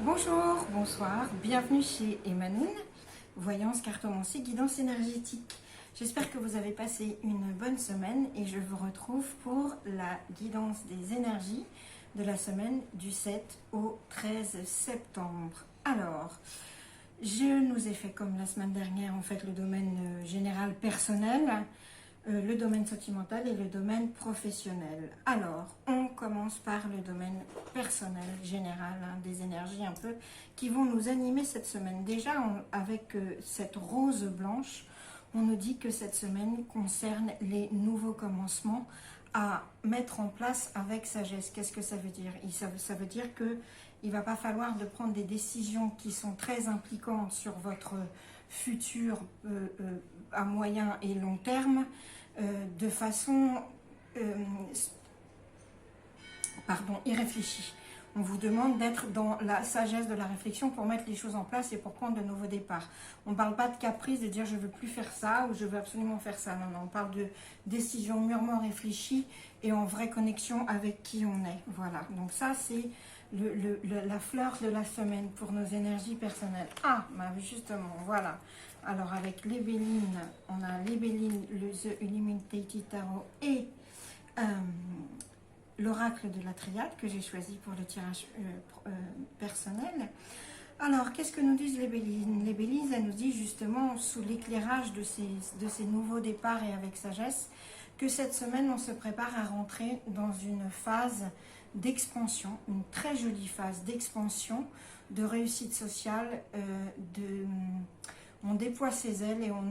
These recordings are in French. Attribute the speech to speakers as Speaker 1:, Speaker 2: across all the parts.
Speaker 1: Bonjour, bonsoir, bienvenue chez Emmanuel, voyance, cartomancie, guidance énergétique. J'espère que vous avez passé une bonne semaine et je vous retrouve pour la guidance des énergies de la semaine du 7 au 13 septembre. Alors, je nous ai fait comme la semaine dernière en fait le domaine général personnel, le domaine sentimental et le domaine professionnel. Alors, on commence par le domaine personnel général, des énergies un peu qui vont nous animer cette semaine. Déjà, avec cette rose blanche, on nous dit que cette semaine concerne les nouveaux commencements à mettre en place avec sagesse. Qu'est-ce que ça veut dire? Ça veut dire qu'il ne va pas falloir de prendre des décisions qui sont très impliquantes sur votre futur à moyen et long terme, de façon irréfléchie. On vous demande d'être dans la sagesse de la réflexion pour mettre les choses en place et pour prendre de nouveaux départs. On ne parle pas de caprice, de dire je ne veux plus faire ça ou je veux absolument faire ça. Non, non, on parle de décision mûrement réfléchie et en vraie connexion avec qui on est. Voilà, donc ça c'est la fleur de la semaine pour nos énergies personnelles. Ah, bah justement, voilà. Alors avec l'ébéline, on a l'ébéline, le The Illuminated Tarot et l'oracle de la triade que j'ai choisi pour le tirage personnel. Alors, qu'est-ce que nous disent les Bélines? Les Bélines, elles nous disent justement, sous l'éclairage de ces nouveaux départs et avec sagesse, que cette semaine, on se prépare à rentrer dans une phase d'expansion, une très jolie phase d'expansion, de réussite sociale, on déploie ses ailes et on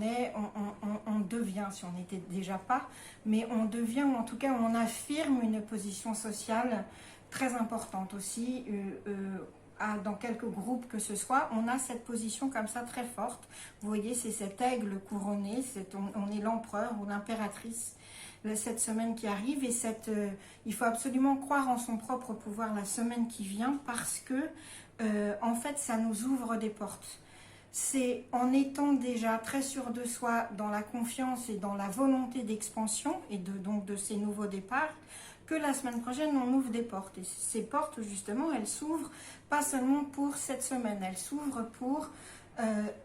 Speaker 1: devient, si on n'était déjà pas, mais on devient, ou en tout cas on affirme une position sociale très importante aussi, dans quelques groupes que ce soit, on a cette position comme ça très forte. Vous voyez, c'est cet aigle couronné, on est l'empereur ou l'impératrice cette semaine qui arrive, et il faut absolument croire en son propre pouvoir la semaine qui vient, parce que en fait ça nous ouvre des portes. C'est en étant déjà très sûr de soi, dans la confiance et dans la volonté d'expansion et donc de ces nouveaux départs, que la semaine prochaine on ouvre des portes. Et ces portes justement, elles s'ouvrent pas seulement pour cette semaine, elles s'ouvrent pour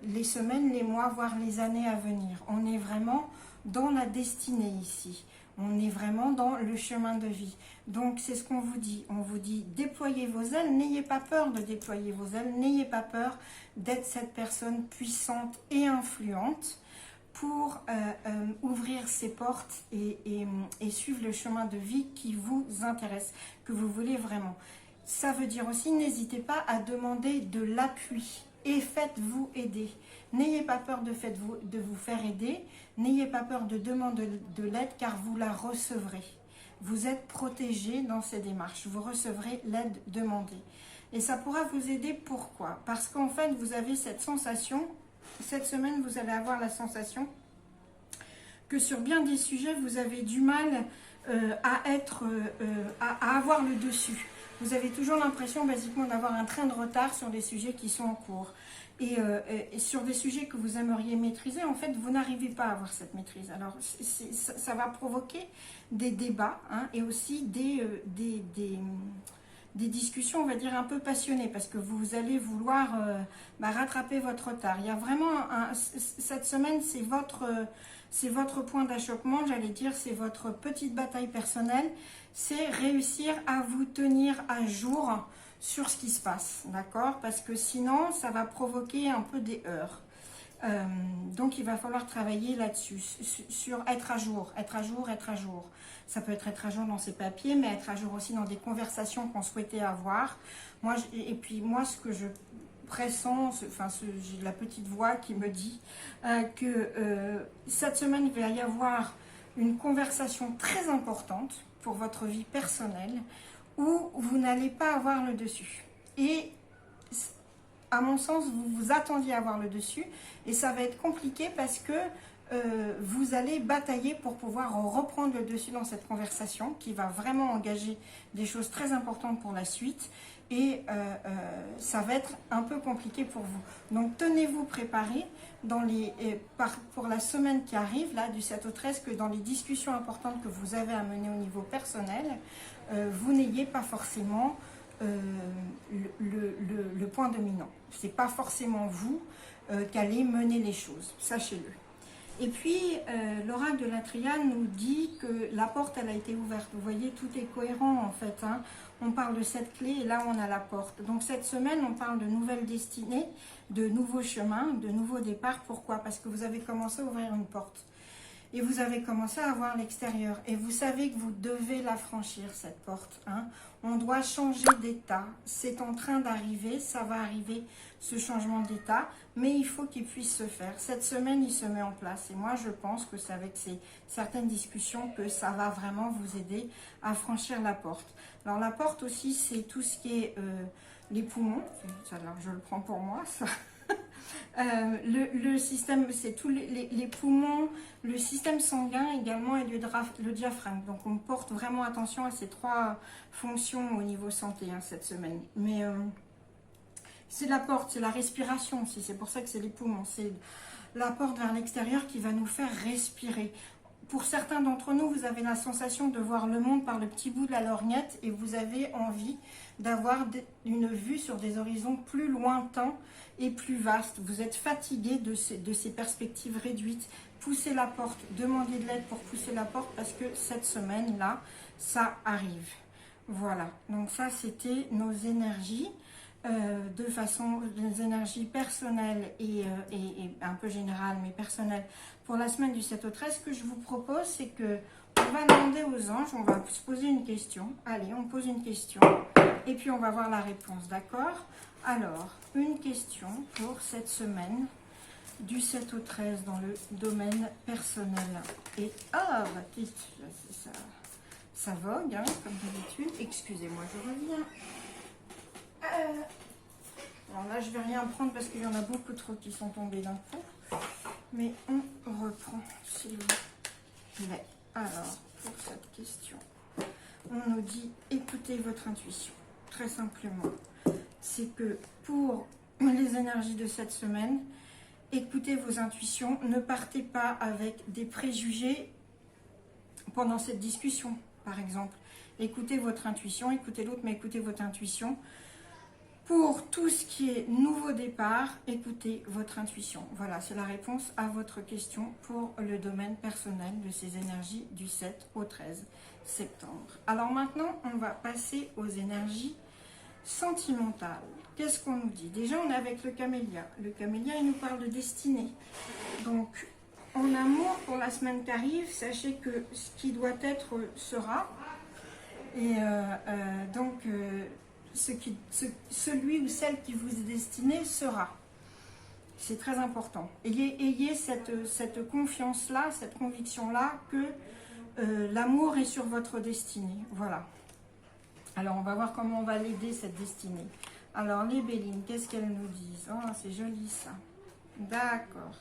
Speaker 1: les semaines, les mois, voire les années à venir. On est vraiment dans la destinée ici. On est vraiment dans le chemin de vie. Donc c'est ce qu'on vous dit. On vous dit déployez vos ailes, n'ayez pas peur de déployer vos ailes, n'ayez pas peur d'être cette personne puissante et influente pour ouvrir ces portes et suivre le chemin de vie qui vous intéresse, que vous voulez vraiment. Ça veut dire aussi, n'hésitez pas à demander de l'appui et faites-vous aider. N'ayez pas peur de vous faire aider, n'ayez pas peur de demander de l'aide, car vous la recevrez. Vous êtes protégé dans ces démarches, vous recevrez l'aide demandée. Et ça pourra vous aider, pourquoi? Parce qu'en fait, vous avez cette sensation, cette semaine, vous allez avoir la sensation que sur bien des sujets, vous avez du mal à avoir le dessus. Vous avez toujours l'impression, basiquement, d'avoir un train de retard sur des sujets qui sont en cours. Et sur des sujets que vous aimeriez maîtriser, en fait, vous n'arrivez pas à avoir cette maîtrise. Alors, ça va provoquer des débats, hein, et aussi des discussions, on va dire, un peu passionnées, parce que vous allez vouloir rattraper votre retard. Il y a vraiment, cette semaine, c'est votre point d'achoppement, j'allais dire, c'est votre petite bataille personnelle, c'est réussir à vous tenir à jour sur ce qui se passe, d'accord? Parce que sinon, ça va provoquer un peu des heurts. Donc, il va falloir travailler là-dessus, sur être à jour, être à jour, être à jour. Ça peut être à jour dans ses papiers, mais être à jour aussi dans des conversations qu'on souhaitait avoir. Et puis moi, ce que je pressens, j'ai la petite voix qui me dit que cette semaine, il va y avoir une conversation très importante pour votre vie personnelle, où vous n'allez pas avoir le dessus. Et à mon sens, vous vous attendiez à avoir le dessus, et ça va être compliqué parce que vous allez batailler pour pouvoir reprendre le dessus dans cette conversation qui va vraiment engager des choses très importantes pour la suite, et ça va être un peu compliqué pour vous. Donc tenez-vous préparés pour la semaine qui arrive, là, du 7 au 13, que dans les discussions importantes que vous avez à mener au niveau personnel, vous n'ayez pas forcément le point dominant. Ce n'est pas forcément vous qui allez mener les choses, sachez-le. Et puis, l'oracle de la Triade nous dit que la porte, elle a été ouverte. Vous voyez, tout est cohérent en fait. Hein. On parle de cette clé et là, on a la porte. Donc, cette semaine, on parle de nouvelles destinées, de nouveaux chemins, de nouveaux départs. Pourquoi? Parce que vous avez commencé à ouvrir une porte. Et vous avez commencé à voir l'extérieur. Et vous savez que vous devez la franchir, cette porte. Hein. On doit changer d'état. C'est en train d'arriver, ça va arriver, ce changement d'état. Mais il faut qu'il puisse se faire. Cette semaine, il se met en place. Et moi, je pense que c'est avec certaines discussions que ça va vraiment vous aider à franchir la porte. Alors, la porte aussi, c'est tout ce qui est les poumons. Ça, là, je le prends pour moi, ça. Le système, c'est tous les poumons, le système sanguin également et le diaphragme. Donc on porte vraiment attention à ces trois fonctions au niveau santé hein, cette semaine. Mais c'est la porte, c'est la respiration aussi, c'est pour ça que c'est les poumons. C'est la porte vers l'extérieur qui va nous faire respirer. Pour certains d'entre nous, vous avez la sensation de voir le monde par le petit bout de la lorgnette et vous avez envie d'avoir une vue sur des horizons plus lointains et plus vastes. Vous êtes fatigué de ces perspectives réduites. Poussez la porte, demandez de l'aide pour pousser la porte parce que cette semaine-là, ça arrive. Voilà, donc ça c'était nos énergies. De façon, des énergies personnelles et un peu générales, mais personnelles, pour la semaine du 7 au 13, ce que je vous propose, c'est que on va demander aux anges, on va se poser une question. Allez, on pose une question, et puis on va voir la réponse, d'accord? Alors, une question pour cette semaine, du 7 au 13, dans le domaine personnel. Et, ah, bah, ça vogue, hein, comme d'habitude. Excusez-moi, je reviens. Alors là, je vais rien prendre parce qu'il y en a beaucoup trop qui sont tombés d'un coup. Mais on reprend, s'il vous plaît. Alors, pour cette question, on nous dit écoutez votre intuition. Très simplement, c'est que pour les énergies de cette semaine, écoutez vos intuitions. Ne partez pas avec des préjugés pendant cette discussion, par exemple. Écoutez votre intuition, écoutez l'autre, mais écoutez votre intuition. Pour tout ce qui est nouveau départ, écoutez votre intuition. Voilà, c'est la réponse à votre question pour le domaine personnel de ces énergies du 7 au 13 septembre. Alors maintenant, on va passer aux énergies sentimentales. Qu'est-ce qu'on nous dit? Déjà, on est avec le camélia. Le camélia, il nous parle de destinée. Donc, en amour, pour la semaine qui arrive, sachez que ce qui doit être sera. Et celui ou celle qui vous est destiné sera. C'est très important. Ayez cette confiance-là, cette conviction-là que l'amour est sur votre destinée. Voilà. Alors, on va voir comment on va l'aider, cette destinée. Alors, les Bélines, qu'est-ce qu'elles nous disent? Oh, c'est joli, ça. D'accord.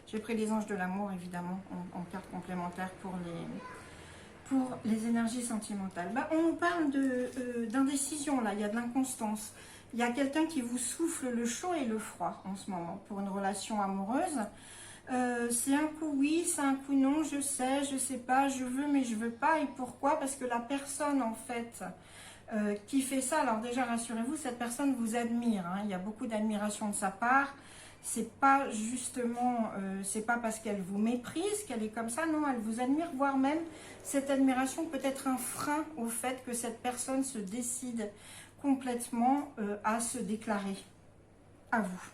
Speaker 1: J'ai pris les anges de l'amour, évidemment, en carte complémentaire pour les énergies sentimentales. Bah, on nous parle d'indécision, là, il y a de l'inconstance. Il y a quelqu'un qui vous souffle le chaud et le froid en ce moment pour une relation amoureuse. C'est un coup oui, c'est un coup non, je sais pas, je veux mais je veux pas. Et pourquoi? Parce que la personne en fait qui fait ça, alors déjà rassurez-vous, cette personne vous admire, hein, il y a beaucoup d'admiration de sa part. C'est pas justement, c'est pas parce qu'elle vous méprise qu'elle est comme ça, non, elle vous admire, voire même cette admiration peut être un frein au fait que cette personne se décide complètement à se déclarer à vous.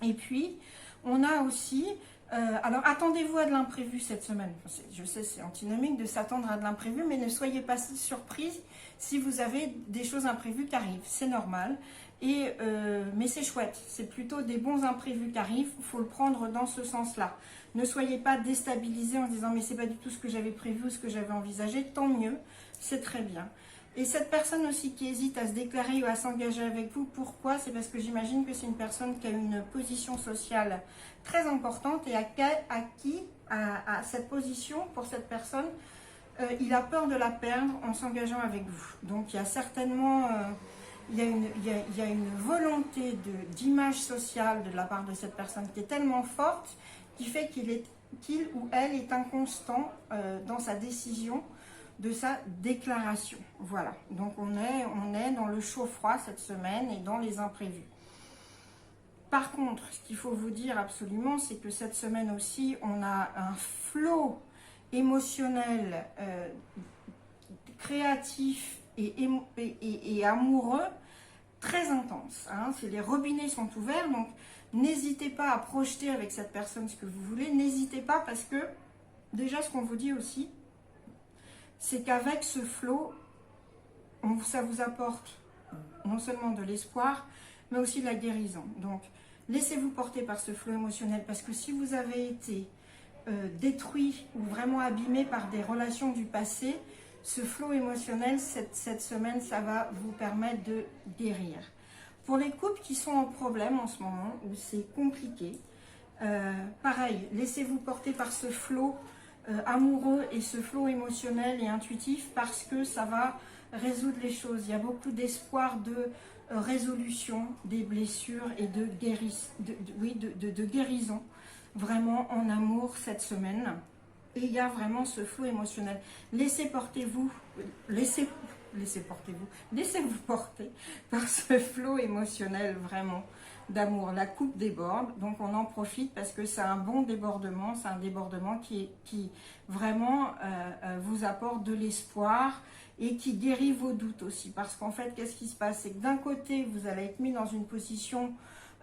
Speaker 1: Et puis, on a aussi, alors attendez-vous à de l'imprévu cette semaine. Je sais, c'est antinomique de s'attendre à de l'imprévu, mais ne soyez pas surpris si vous avez des choses imprévues qui arrivent, c'est normal. Mais c'est chouette, c'est plutôt des bons imprévus qui arrivent, il faut le prendre dans ce sens-là. Ne soyez pas déstabilisés en disant mais c'est pas du tout ce que j'avais prévu ou ce que j'avais envisagé, tant mieux, c'est très bien. Et cette personne aussi qui hésite à se déclarer ou à s'engager avec vous, pourquoi? C'est parce que j'imagine que c'est une personne qui a une position sociale très importante et à cette position, pour cette personne, il a peur de la perdre en s'engageant avec vous. Donc il y a certainement... Il y a une volonté d'image sociale de la part de cette personne qui est tellement forte qui fait qu'il ou elle est inconstant dans sa décision de sa déclaration. Voilà, donc on est dans le chaud-froid cette semaine et dans les imprévus. Par contre, ce qu'il faut vous dire absolument, c'est que cette semaine aussi, on a un flot émotionnel, créatif et amoureux très intense. Hein. Les robinets sont ouverts, donc n'hésitez pas à projeter avec cette personne ce que vous voulez. N'hésitez pas parce que, déjà, ce qu'on vous dit aussi, c'est qu'avec ce flot, ça vous apporte non seulement de l'espoir, mais aussi de la guérison. Donc, laissez-vous porter par ce flot émotionnel, parce que si vous avez été détruit ou vraiment abîmé par des relations du passé, ce flot émotionnel, cette semaine, ça va vous permettre de guérir. Pour les couples qui sont en problème en ce moment, où c'est compliqué, pareil, laissez-vous porter par ce flot amoureux et ce flot émotionnel et intuitif, parce que ça va résoudre les choses. Il y a beaucoup d'espoir de résolution des blessures et de guérison, vraiment en amour cette semaine. Et il y a vraiment ce flot émotionnel. Laissez-vous porter par ce flot émotionnel vraiment d'amour. La coupe déborde, donc on en profite parce que c'est un bon débordement, c'est un débordement qui vraiment vous apporte de l'espoir et qui guérit vos doutes aussi. Parce qu'en fait, qu'est-ce qui se passe? C'est que d'un côté, vous allez être mis dans une position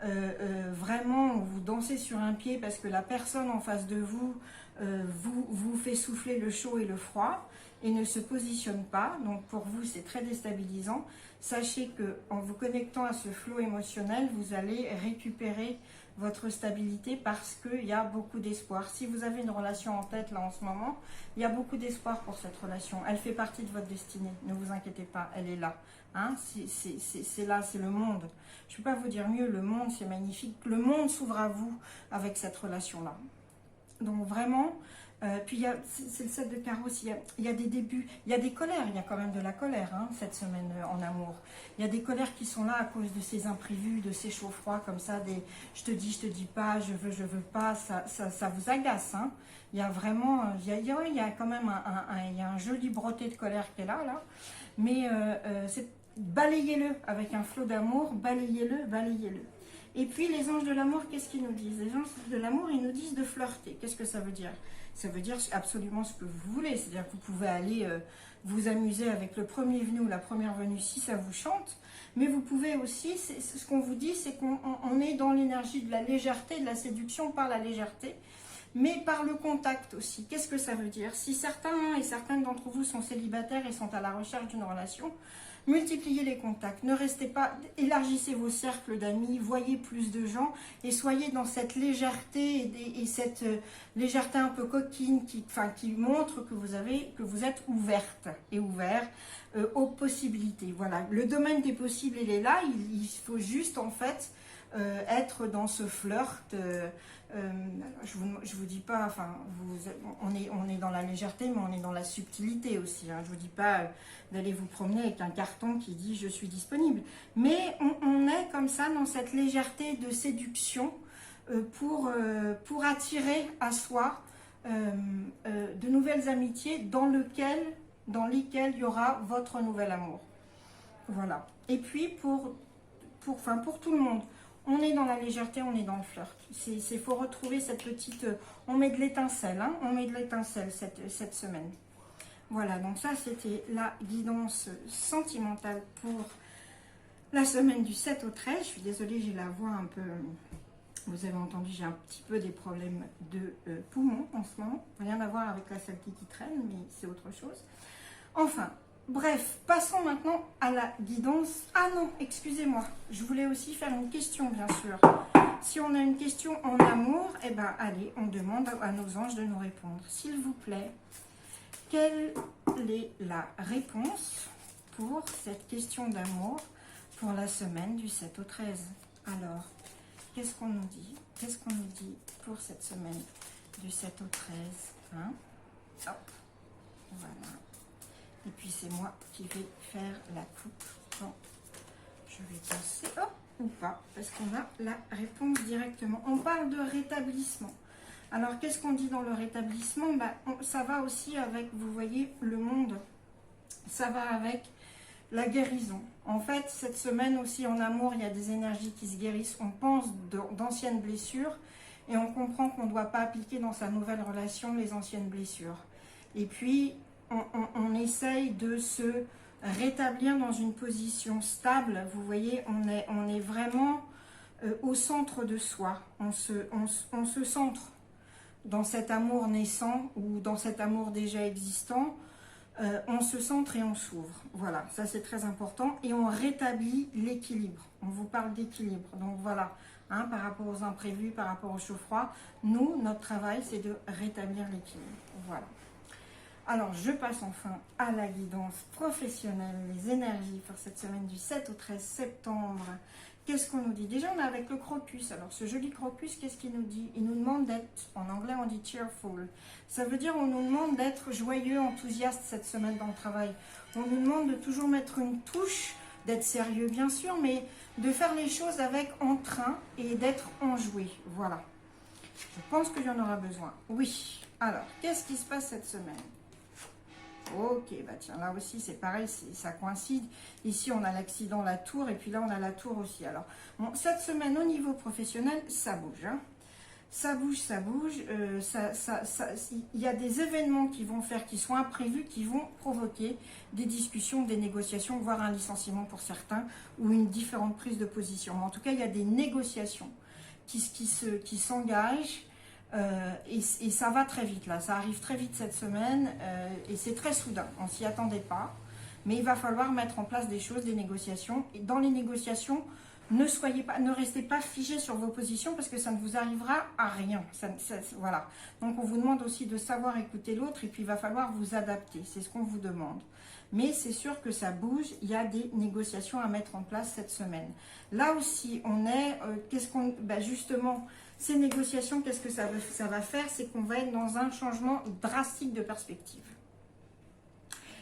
Speaker 1: vraiment où vous dansez sur un pied parce que la personne en face de vous vous fait souffler le chaud et le froid et ne se positionne pas. Donc pour vous, c'est très déstabilisant. Sachez que en vous connectant à ce flot émotionnel, vous allez récupérer votre stabilité parce qu'il y a beaucoup d'espoir. Si vous avez une relation en tête là en ce moment, il y a beaucoup d'espoir pour cette relation. Elle fait partie de votre destinée, ne vous inquiétez pas, elle est là. Hein, c'est là, c'est le monde. Je ne peux pas vous dire mieux, le monde c'est magnifique. Le monde s'ouvre à vous avec cette relation-là. Donc vraiment, puis c'est le 7 de carreau aussi, il y a des débuts, il y a des colères, il y a quand même de la colère hein, cette semaine en amour. Il y a des colères qui sont là à cause de ces imprévus, de ces chauds froids comme ça, des je te dis pas, je veux pas, ça vous agace. Hein. Il y a vraiment, il y a quand même il y a un joli bretté de colère qui est là. Mais balayez-le avec un flot d'amour, balayez-le. Et puis les anges de l'amour, qu'est-ce qu'ils nous disent? Les anges de l'amour, ils nous disent de flirter. Qu'est-ce que ça veut dire? Ça veut dire absolument ce que vous voulez. C'est-à-dire que vous pouvez aller vous amuser avec le premier venu ou la première venue si ça vous chante. Mais vous pouvez aussi, ce qu'on vous dit, c'est qu'on est dans l'énergie de la légèreté, de la séduction par la légèreté, mais par le contact aussi. Qu'est-ce que ça veut dire? Si certains et certaines d'entre vous sont célibataires et sont à la recherche d'une relation, multipliez les contacts, ne restez pas, élargissez vos cercles d'amis, voyez plus de gens et soyez dans cette légèreté et cette légèreté un peu coquine qui montre que vous êtes ouverte et ouvert aux possibilités. Voilà, le domaine des possibles il est là, il faut juste en fait être dans ce flirt. Je vous dis pas, enfin, on est dans la légèreté, mais on est dans la subtilité aussi. Hein. Je vous dis pas d'aller vous promener avec un carton qui dit je suis disponible, mais on est comme ça dans cette légèreté de séduction pour attirer à soi de nouvelles amitiés dans lesquelles il y aura votre nouvel amour. Voilà. Et puis pour tout le monde. On est dans la légèreté, on est dans le flirt. Il faut retrouver cette petite... on met de l'étincelle, hein, on met de l'étincelle cette semaine. Voilà, donc ça c'était la guidance sentimentale pour la semaine du 7 au 13. Je suis désolée, j'ai la voix un peu... Vous avez entendu, j'ai un petit peu des problèmes de poumon en ce moment. Rien à voir avec la saleté qui traîne, mais c'est autre chose. Enfin... Bref, passons maintenant à la guidance. Ah non, excusez-moi, je voulais aussi faire une question, bien sûr. Si on a une question en amour, eh bien, allez, on demande à nos anges de nous répondre. S'il vous plaît, quelle est la réponse pour cette question d'amour pour la semaine du 7 au 13? Alors, qu'est-ce qu'on nous dit? Qu'est-ce qu'on nous dit pour cette semaine du 7 au 13 hein? Hop, voilà. Et puis c'est moi qui vais faire la coupe quand je vais passer, hop, ou pas, parce qu'on a la réponse directement. On parle de rétablissement. Alors qu'est-ce qu'on dit dans le rétablissement? Ça va aussi avec, vous voyez, le monde. Ça va avec la guérison. En fait, cette semaine aussi en amour, il y a des énergies qui se guérissent. On pense d'anciennes blessures et on comprend qu'on ne doit pas appliquer dans sa nouvelle relation les anciennes blessures. Et puis, on essaye de se rétablir dans une position stable. Vous voyez, on est vraiment au centre de soi. On se centre dans cet amour naissant ou dans cet amour déjà existant. On se centre et on s'ouvre. Voilà, ça c'est très important. Et on rétablit l'équilibre. On vous parle d'équilibre. Donc voilà, hein, par rapport aux imprévus, par rapport au chaud-froid, nous, notre travail, c'est de rétablir l'équilibre. Voilà. Alors, je passe enfin à la guidance professionnelle, les énergies pour cette semaine du 7 au 13 septembre. Qu'est-ce qu'on nous dit? Déjà, on est avec le crocus. Alors, ce joli crocus, qu'est-ce qu'il nous dit? Il nous demande d'être, en anglais, on dit cheerful. Ça veut dire, on nous demande d'être joyeux, enthousiaste cette semaine dans le travail. On nous demande de toujours mettre une touche, d'être sérieux, bien sûr, mais de faire les choses avec entrain et d'être enjoué. Voilà. Je pense qu'il y en aura besoin. Oui. Alors, qu'est-ce qui se passe cette semaine? Ok, bah tiens, là aussi c'est pareil, ça coïncide. Ici on a l'accident, la tour, et puis là on a la tour aussi. Alors, bon, cette semaine au niveau professionnel, ça bouge. Hein. Ça bouge, ça bouge. Il y a des événements qui vont faire, qui sont imprévus, qui vont provoquer des discussions, des négociations, voire un licenciement pour certains, ou une différente prise de position. Mais en tout cas, il y a des négociations qui s'engagent. Et ça va très vite là, ça arrive très vite cette semaine et c'est très soudain, on ne s'y attendait pas, mais il va falloir mettre en place des choses, des négociations, et dans les négociations, ne restez pas figés sur vos positions parce que ça ne vous arrivera à rien, voilà. Donc on vous demande aussi de savoir écouter l'autre et puis il va falloir vous adapter, c'est ce qu'on vous demande. Mais c'est sûr que ça bouge, il y a des négociations à mettre en place cette semaine. Là aussi, on est, justement, ces négociations, qu'est-ce que ça va faire? C'est qu'on va être dans un changement drastique de perspective.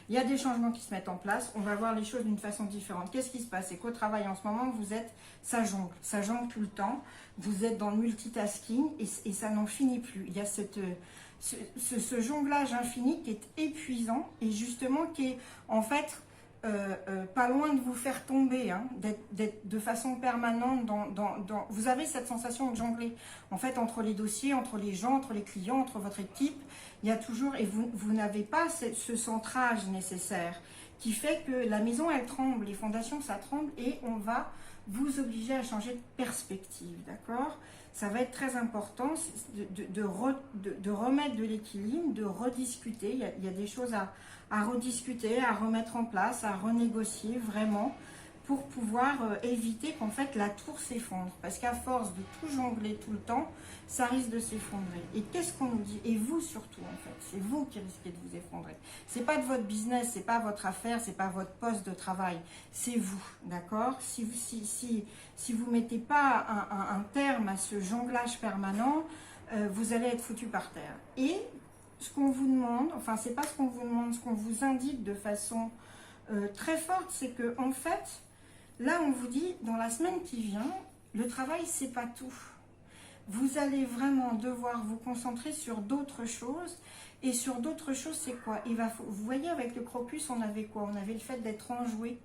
Speaker 1: Il y a des changements qui se mettent en place, on va voir les choses d'une façon différente. Qu'est-ce qui se passe? C'est qu'au travail en ce moment, vous êtes, ça jongle tout le temps, vous êtes dans le multitasking et ça n'en finit plus. Il y a ce jonglage infini qui est épuisant et justement qui est en fait pas loin de vous faire tomber, hein, d'être de façon permanente vous avez cette sensation de jongler en fait entre les dossiers, entre les gens, entre les clients, entre votre équipe. Il y a toujours, et vous n'avez pas ce centrage nécessaire qui fait que la maison elle tremble, les fondations ça tremble et on va vous obliger à changer de perspective, d'accord? Ça va être très important de remettre de l'équilibre, de rediscuter. Il y a des choses à rediscuter, à remettre en place, à renégocier vraiment pour pouvoir éviter qu'en fait la tour s'effondre. Parce qu'à force de tout jongler tout le temps, ça risque de s'effondrer. Et qu'est-ce qu'on nous dit? Et vous surtout en fait, c'est vous qui risquez de vous effondrer. C'est pas de votre business, c'est pas votre affaire, c'est pas votre poste de travail, c'est vous, d'accord? Si vous mettez pas un terme à ce jonglage permanent, vous allez être foutu par terre. Et ce qu'on vous demande, enfin c'est pas ce qu'on vous demande, ce qu'on vous indique de façon très forte, c'est que en fait, là on vous dit, dans la semaine qui vient, le travail c'est pas tout. Vous allez vraiment devoir vous concentrer sur d'autres choses. Et sur d'autres choses, c'est quoi? Vous voyez, avec le crocus, on avait quoi? On avait le fait d'être enjoué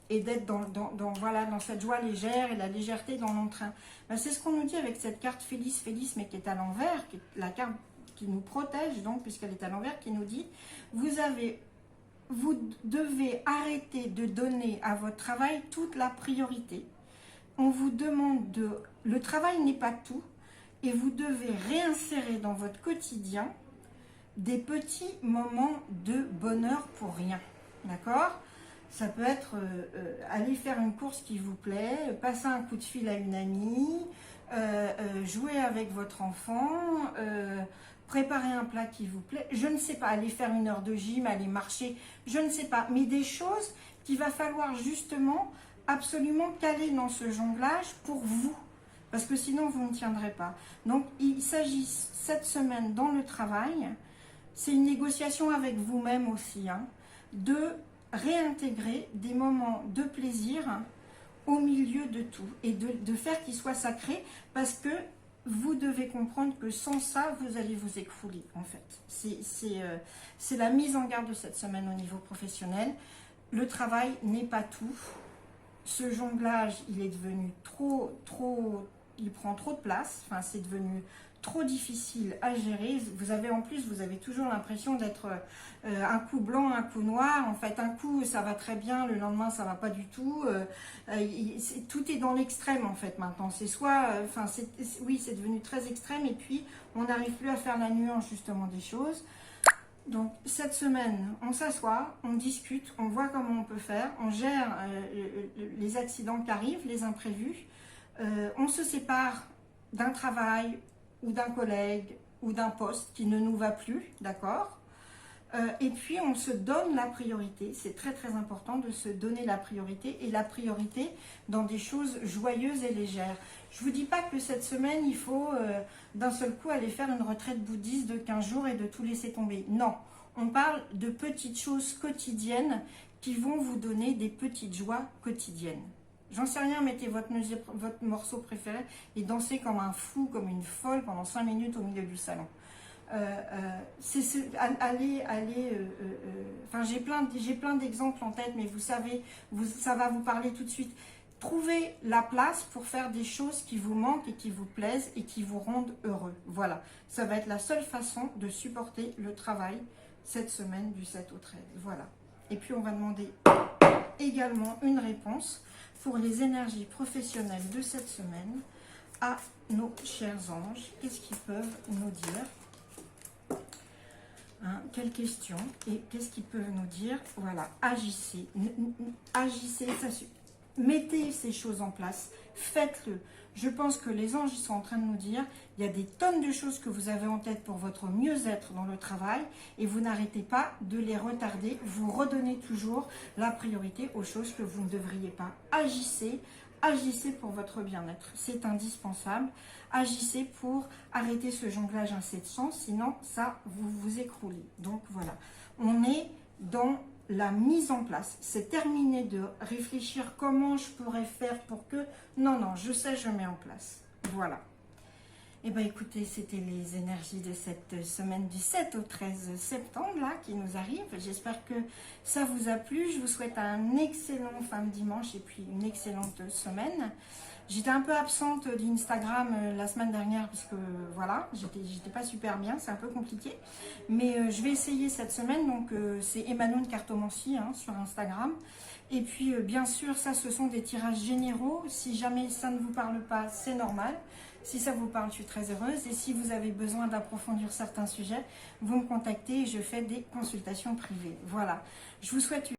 Speaker 1: et d'être dans cette joie légère et la légèreté dans l'entrain. Ben, c'est ce qu'on nous dit avec cette carte Felice, mais qui est à l'envers, qui est la carte qui nous protège, donc, puisqu'elle est à l'envers, qui nous dit, vous devez arrêter de donner à votre travail toute la priorité. On vous demande le travail n'est pas tout, et vous devez réinsérer dans votre quotidien des petits moments de bonheur pour rien, d'accord? Ça peut être aller faire une course qui vous plaît, passer un coup de fil à une amie, jouer avec votre enfant, préparer un plat qui vous plaît, je ne sais pas, aller faire une heure de gym, aller marcher, je ne sais pas, mais des choses qu'il va falloir justement absolument caler dans ce jonglage pour vous, parce que sinon vous ne tiendrez pas. Donc il s'agit cette semaine dans le travail, c'est une négociation avec vous-même aussi, hein, de réintégrer des moments de plaisir au milieu de tout et de faire qu'ils soient sacrés, parce que vous devez comprendre que sans ça, vous allez vous écrouler en fait. C'est la mise en garde de cette semaine au niveau professionnel. le travail n'est pas tout. Ce jonglage, il est devenu il prend trop de place. Enfin, c'est devenu trop difficile à gérer. Vous avez toujours l'impression d'être un coup blanc, un coup noir. En fait, un coup, ça va très bien, le lendemain, ça va pas du tout. Tout est dans l'extrême, en fait, maintenant. C'est soit, oui, c'est devenu très extrême, et puis, on n'arrive plus à faire la nuance, justement, des choses. Donc, cette semaine, on s'assoit, on discute, on voit comment on peut faire, on gère les accidents qui arrivent, les imprévus. On se sépare d'un travail ou d'un collègue ou d'un poste qui ne nous va plus, d'accord? Et puis, on se donne la priorité. C'est très, très important de se donner la priorité, et la priorité dans des choses joyeuses et légères. Je ne vous dis pas que cette semaine, il faut d'un seul coup aller faire une retraite bouddhiste de 15 jours et de tout laisser tomber. Non, on parle de petites choses quotidiennes qui vont vous donner des petites joies quotidiennes. J'en sais rien, mettez votre morceau préféré et dansez comme un fou, comme une folle pendant 5 minutes au milieu du salon. J'ai plein d'exemples en tête, mais vous savez, ça va vous parler tout de suite. Trouvez la place pour faire des choses qui vous manquent et qui vous plaisent et qui vous rendent heureux. Voilà, ça va être la seule façon de supporter le travail cette semaine du 7 au 13. Voilà. Et puis on va demander également une réponse pour les énergies professionnelles de cette semaine à nos chers anges. Qu'est-ce qu'ils peuvent nous dire? Quelles questions et qu'est-ce qu'ils peuvent nous dire? Voilà, agissez, agissez, mettez ces choses en place, faites-le. Je pense que les anges sont en train de nous dire, il y a des tonnes de choses que vous avez en tête pour votre mieux-être dans le travail, et vous n'arrêtez pas de les retarder, vous redonnez toujours la priorité aux choses que vous ne devriez pas. Agissez, agissez pour votre bien-être, c'est indispensable. Agissez pour arrêter ce jonglage incessant, sinon ça vous vous écroulez. Donc voilà, on est dans la mise en place. C'est terminé de réfléchir comment je pourrais faire pour que... Non, non, je sais, je mets en place. Voilà. Et bien écoutez, c'était les énergies de cette semaine du 7 au 13 septembre là qui nous arrive. J'espère que ça vous a plu. Je vous souhaite un excellent fin de dimanche et puis une excellente semaine. J'étais un peu absente d'Instagram la semaine dernière parce que voilà, j'étais pas super bien, c'est un peu compliqué. Mais je vais essayer cette semaine, donc c'est Emmanuel Cartomancie sur Instagram. Et puis bien sûr, ça ce sont des tirages généraux. Si jamais ça ne vous parle pas, c'est normal. Si ça vous parle, je suis très heureuse. Et si vous avez besoin d'approfondir certains sujets, vous me contactez et je fais des consultations privées. Voilà, je vous souhaite